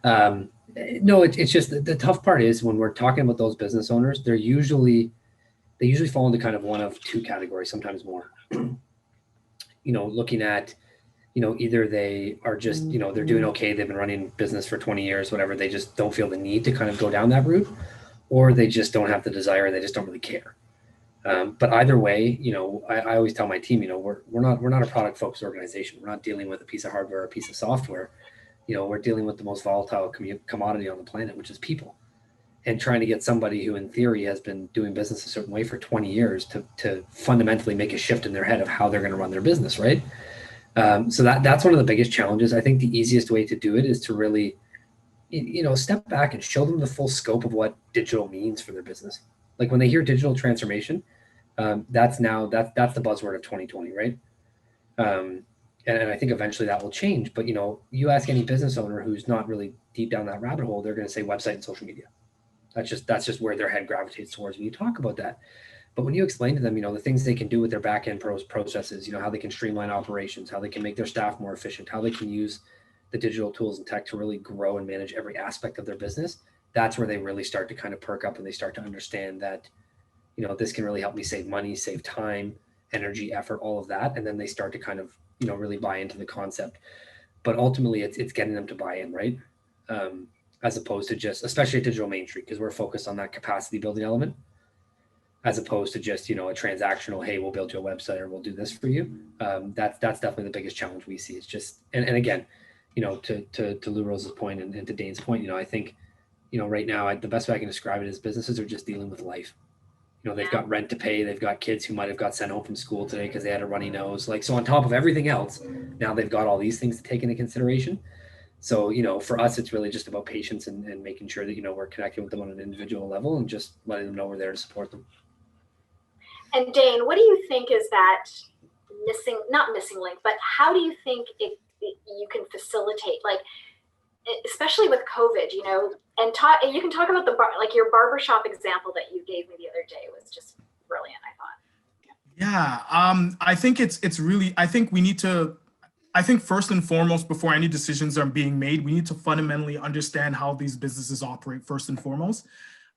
No, it's just the tough part is when we're talking about those business owners, they usually fall into kind of one of two categories, sometimes more. Looking at, either they are just, they're doing okay, they've been running business for 20 years, whatever, they just don't feel the need to kind of go down that route, or they just don't have the desire, they just don't really care. But either way, I always tell my team, we're not a product focused organization. We're not dealing with a piece of hardware or a piece of software. We're dealing with the most volatile commodity on the planet, which is people. And trying to get somebody who in theory has been doing business a certain way for 20 years to fundamentally make a shift in their head of how they're going to run their business, right? So that's one of the biggest challenges. I think the easiest way to do it is to really, step back and show them the full scope of what digital means for their business. Like when they hear digital transformation, that's the buzzword of 2020, right? And I think eventually that will change. But you ask any business owner who's not really deep down that rabbit hole, they're going to say website and social media. That's just where their head gravitates towards when you talk about that. But when you explain to them, the things they can do with their back-end processes, how they can streamline operations, how they can make their staff more efficient, how they can use the digital tools and tech to really grow and manage every aspect of their business, that's where they really start to kind of perk up and they start to understand that, this can really help me save money, save time, energy, effort, all of that. And then they start to kind of, really buy into the concept. But ultimately, it's getting them to buy in, right? As opposed to just, especially at Digital Main Street, because we're focused on that capacity building element, as opposed to just, a transactional, hey, we'll build you a website or we'll do this for you. That's definitely the biggest challenge we see. It's just, and again, to Louroz's point and to Dane's point, I think, right now, the best way I can describe it is businesses are just dealing with life. They've got rent to pay. They've got kids who might have got sent home from school today because they had a runny nose. So on top of everything else, now they've got all these things to take into consideration. So, for us, it's really just about patience and making sure that, we're connecting with them on an individual level and just letting them know we're there to support them. And Dane, what do you think is that not missing link, but how do you think you can facilitate, especially with COVID, you know, and you can talk about like your barbershop example that you gave me the other day was just brilliant, I thought. Yeah, I think it's really, I think we need to, I think first and foremost, before any decisions are being made, we need to fundamentally understand how these businesses operate first and foremost.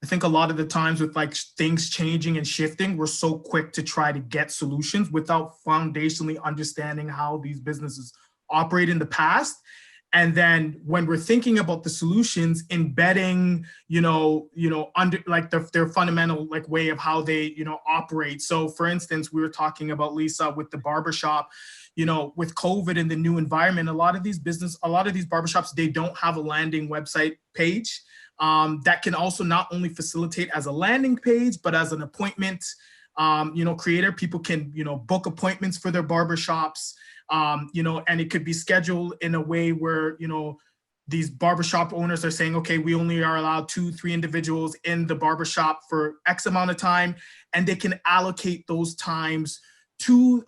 I think a lot of the times with like things changing and shifting, we're so quick to try to get solutions without foundationally understanding how these businesses operate in the past. And then when we're thinking about the solutions, embedding, under like their fundamental like way of how they, operate. So for instance, we were talking about, Lisa, with the barbershop, with COVID and the new environment, a lot of these barbershops, they don't have a landing website page. That can also not only facilitate as a landing page, but as an appointment, creator. People can, book appointments for their barbershops, and it could be scheduled in a way where, these barbershop owners are saying, okay, we only are allowed 2-3 individuals in the barbershop for X amount of time, and they can allocate those times to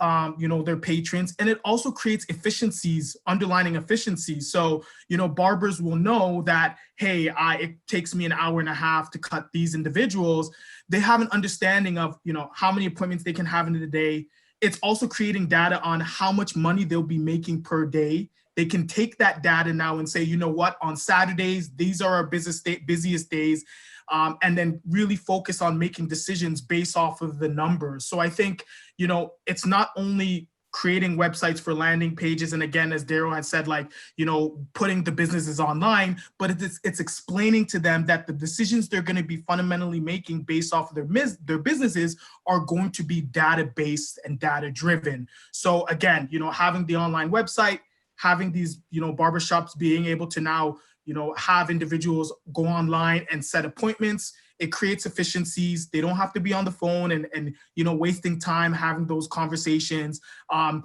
their patrons. And it also creates efficiencies, underlining efficiencies. So barbers will know that, hey, it takes me an hour and a half to cut these individuals. They have an understanding of how many appointments they can have in the day. It's also creating data on how much money they'll be making per day. They can take that data now and say, you know what, on Saturdays, these are our busiest days. And then really focus on making decisions based off of the numbers. So I think, it's not only creating websites for landing pages. And again, as Darryl had said, like, putting the businesses online, but it's explaining to them that the decisions they're going to be fundamentally making based off of their businesses are going to be data-based and data-driven. So again, having the online website, having these, barbershops being able to now, have individuals go online and set appointments. It creates efficiencies. They don't have to be on the phone and wasting time having those conversations, and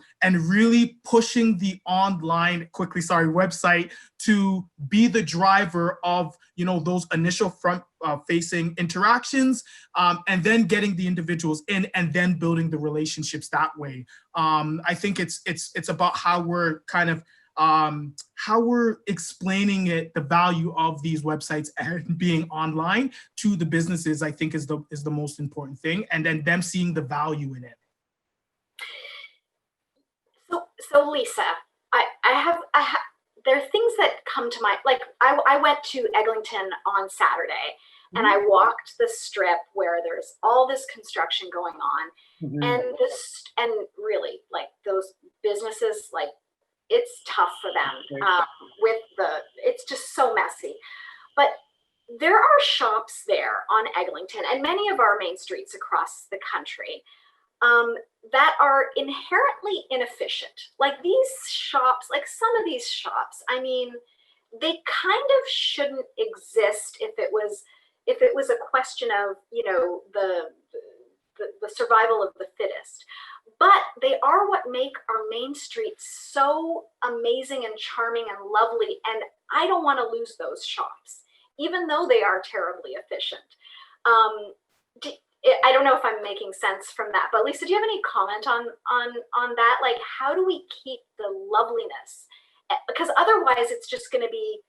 really pushing the online website to be the driver of, those initial front facing interactions, and then getting the individuals in and then building the relationships that way. I think it's about how we're kind of how we're explaining the value of these websites and being online to the businesses, I think is the most important thing, and then them seeing the value in it. So Lisa, I have there are things that come to mind. Like I went to Eglinton on Saturday, and I walked the strip where there's all this construction going on, and really, like, those businesses, like, it's tough for them it's just so messy. But there are shops there on Eglinton and many of our main streets across the country that are inherently inefficient. Like these shops, like some of these shops, I mean, they kind of shouldn't exist if it was a question of, the survival of the fittest. But they are what make our main streets so amazing and charming and lovely. And I don't want to lose those shops, even though they are terribly efficient. I don't know if I'm making sense from that, but Lisa, do you have any comment on that? Like, how do we keep the loveliness? Because otherwise it's just going to be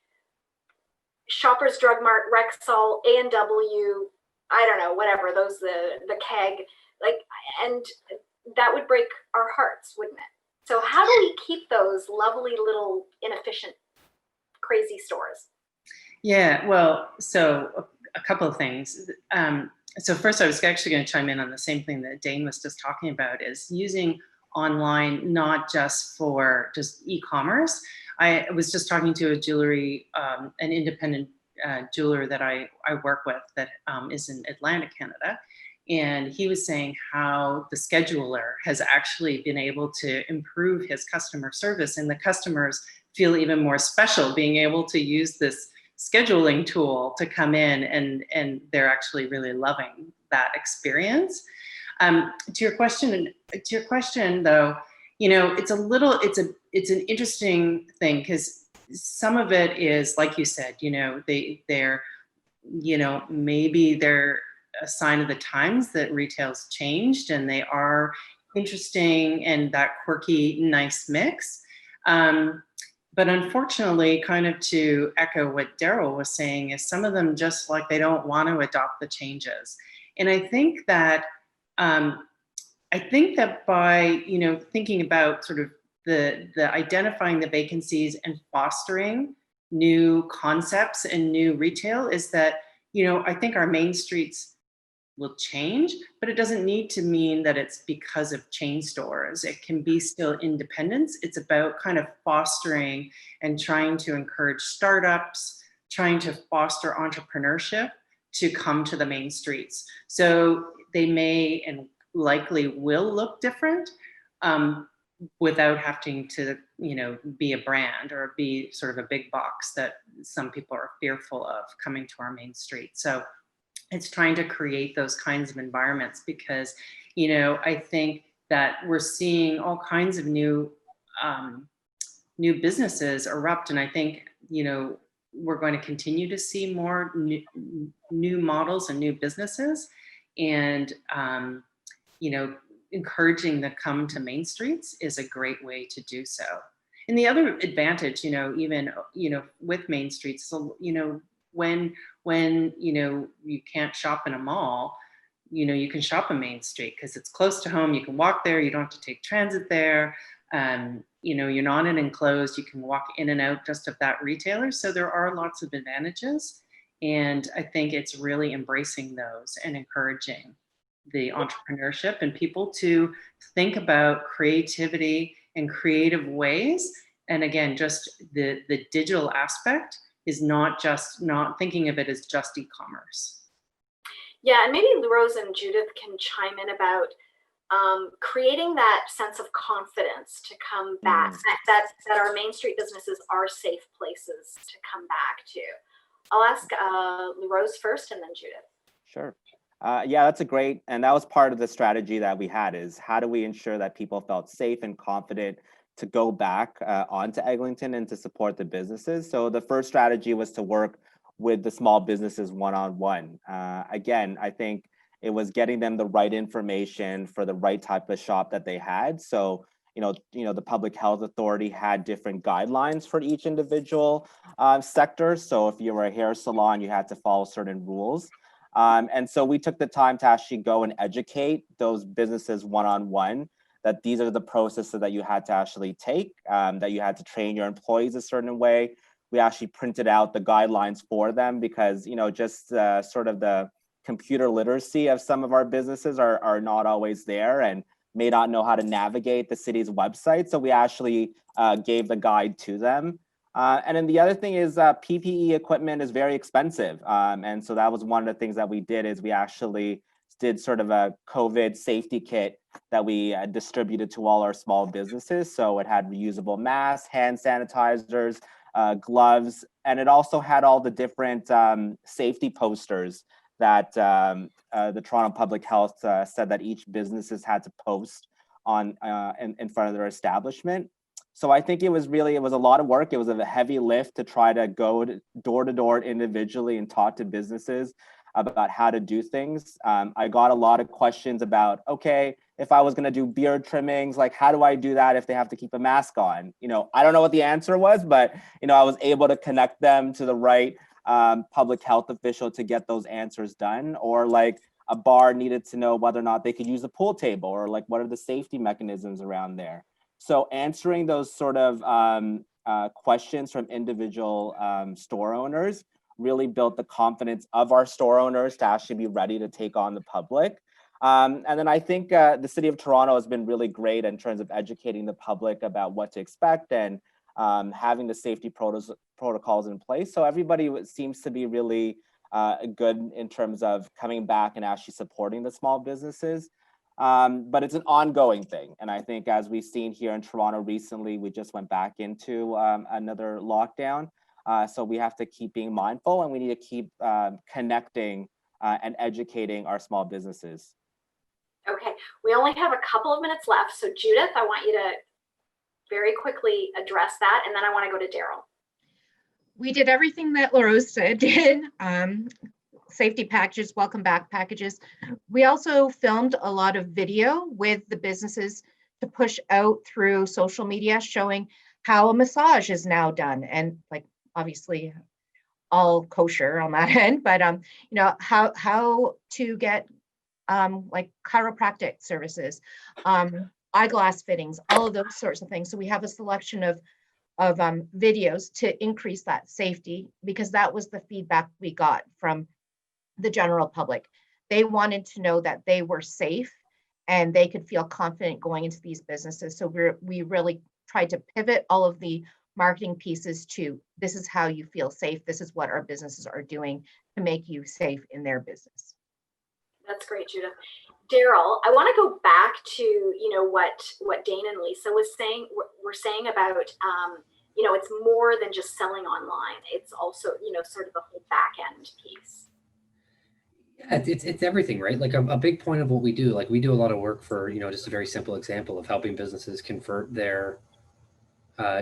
Shoppers Drug Mart, Rexall, A&W, I don't know, whatever, those, the keg, like, and that would break our hearts, wouldn't it? So how do we keep those lovely little inefficient, crazy stores? Yeah, well, so a couple of things. So first, I was actually going to chime in on the same thing that Dane was just talking about, is using online, not just for just e-commerce. I was just talking to a jewelry, an independent jeweler that I work with that is in Atlanta, Canada. And he was saying how the scheduler has actually been able to improve his customer service, and the customers feel even more special being able to use this scheduling tool to come in, and they're actually really loving that experience. To your question though, it's an interesting thing, because some of it is, like you said, they're maybe they're a sign of the times that retail's changed, and they are interesting and that quirky, nice mix. But But unfortunately, kind of to echo what Darryl was saying, is some of them just like they don't want to adopt the changes. And I think that by thinking about sort of the identifying the vacancies and fostering new concepts and new retail, is that I think our main streets will change, but it doesn't need to mean that it's because of chain stores. It can be still independence. It's about kind of fostering and trying to encourage startups, trying to foster entrepreneurship to come to the main streets. So they may and likely will look different without having to, be a brand or be sort of a big box that some people are fearful of coming to our main street. So it's trying to create those kinds of environments, because, I think that we're seeing all kinds of new businesses erupt. And I think, we're going to continue to see more new models and new businesses, and, encouraging them to come to main streets is a great way to do so. And the other advantage, even, with main streets, so, when you can't shop in a mall, you can shop on Main Street because it's close to home. You can walk there. You don't have to take transit there. You're not in enclosed. You can walk in and out just of that retailer. So there are lots of advantages. And I think it's really embracing those and encouraging the entrepreneurship and people to think about creativity and creative ways. And again, just the digital aspect is not thinking of it as just e-commerce. Yeah, and maybe Louroz and Judith can chime in about creating that sense of confidence to come back, that our Main Street businesses are safe places to come back to. I'll ask Louroz first and then Judith. Sure. Yeah, that's a great, and that was part of the strategy that we had, is how do we ensure that people felt safe and confident to go back onto Eglinton and to support the businesses. So the first strategy was to work with the small businesses one-on-one. Again, I think it was getting them the right information for the right type of shop that they had. So, the Public Health Authority had different guidelines for each individual sector. So if you were a hair salon, you had to follow certain rules. And so we took the time to actually go and educate those businesses one-on-one, that these are the processes that you had to actually take, that you had to train your employees a certain way. We actually printed out the guidelines for them because, just sort of the computer literacy of some of our businesses are not always there and may not know how to navigate the city's website. So we actually gave the guide to them. And then the other thing is PPE equipment is very expensive. And so that was one of the things that we did, is we actually did sort of a COVID safety kit that we distributed to all our small businesses. So it had reusable masks, hand sanitizers, gloves, and it also had all the different safety posters that the Toronto Public Health said that each businesses had to post on in front of their establishment. So I think it was a lot of work. It was a heavy lift to try to go door to door individually and talk to businesses about how to do things. I got a lot of questions about, okay, if I was going to do beard trimmings, like how do I do that if they have to keep a mask on? I don't know what the answer was, but I was able to connect them to the right public health official to get those answers done. Or like a bar needed to know whether or not they could use a pool table, or like what are the safety mechanisms around there. So answering those sort of questions from individual store owners really built the confidence of our store owners to actually be ready to take on the public. And then I think the City of Toronto has been really great in terms of educating the public about what to expect and having the safety protocols in place. So everybody seems to be really good in terms of coming back and actually supporting the small businesses. But it's an ongoing thing. And I think as we've seen here in Toronto recently, we just went back into another lockdown. So we have to keep being mindful, and we need to keep connecting and educating our small businesses. Okay, we only have a couple of minutes left. So Judith, I want you to very quickly address that. And then I want to go to Darryl. We did everything that Louroz said did. Safety packages, welcome back packages. We also filmed a lot of video with the businesses to push out through social media, showing how a massage is now done, and like obviously all kosher on that end, but you know, how to get like chiropractic services, eyeglass fittings, all of those sorts of things. So we have a selection of videos to increase that safety, because that was the feedback we got from the general public. They wanted to know that they were safe and they could feel confident going into these businesses. So we really tried to pivot all of the marketing pieces to, this is how you feel safe. This is what our businesses are doing to make you safe in their business. That's great, Judith. Darryl, I want to go back to, you know, what Dane and Lisa was saying. We're saying about, you know, it's more than just selling online. It's also, you know, sort of the whole back end piece. Yeah, it's everything, right? Like a big point of what we do, like we do a lot of work for, you know, just a very simple example of helping businesses convert their,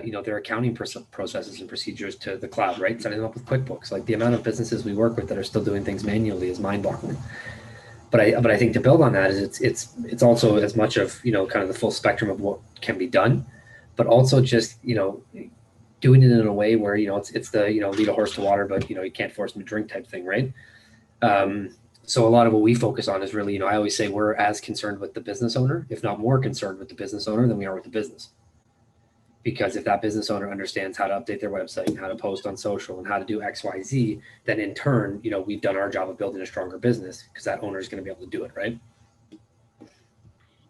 you know, their accounting processes and procedures to the cloud, right? Setting them up with QuickBooks. Like the amount of businesses we work with that are still doing things manually is mind-boggling. But I think to build on that is it's also as much of, you know, kind of the full spectrum of what can be done, but also just, you know, doing it in a way where, you know, it's the, you know, lead a horse to water, but, you know, you can't force them to drink type thing, right? So a lot of what we focus on is really, you know, I always say we're as concerned with the business owner, if not more concerned with the business owner than we are with the business. Because if that business owner understands how to update their website and how to post on social and how to do X, Y, Z, then in turn, you know, we've done our job of building a stronger business because that owner is going to be able to do it, right?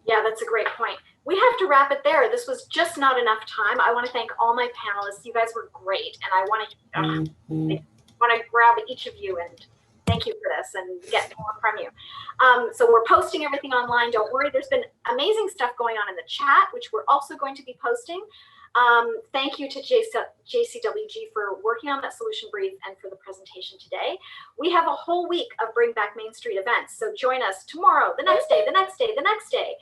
Yeah, that's a great point. We have to wrap it there. This was just not enough time. I want to thank all my panelists. You guys were great. And I want to grab each of you and thank you for this and get more from you. So we're posting everything online. Don't worry. There's been amazing stuff going on in the chat, which we're also going to be posting. Thank you to JCWG for working on that solution brief and for the presentation today. We have a whole week of Bring Back Main Street events. So join us tomorrow, the next day, the next day, the next day.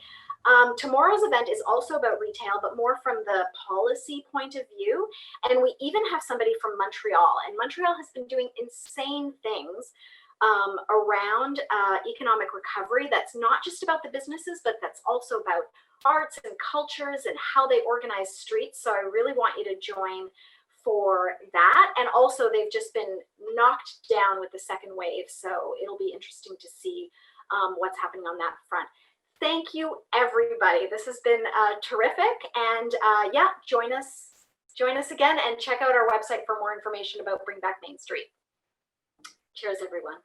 Tomorrow's event is also about retail, but more from the policy point of view. And we even have somebody from Montreal, and Montreal has been doing insane things around economic recovery. That's not just about the businesses, but that's also about arts and cultures and how they organize streets. So I really want you to join for that. And also they've just been knocked down with the second wave. So it'll be interesting to see what's happening on that front. Thank you, everybody. This has been terrific. And yeah, join us again and check out our website for more information about Bring Back Main Street. Cheers, everyone.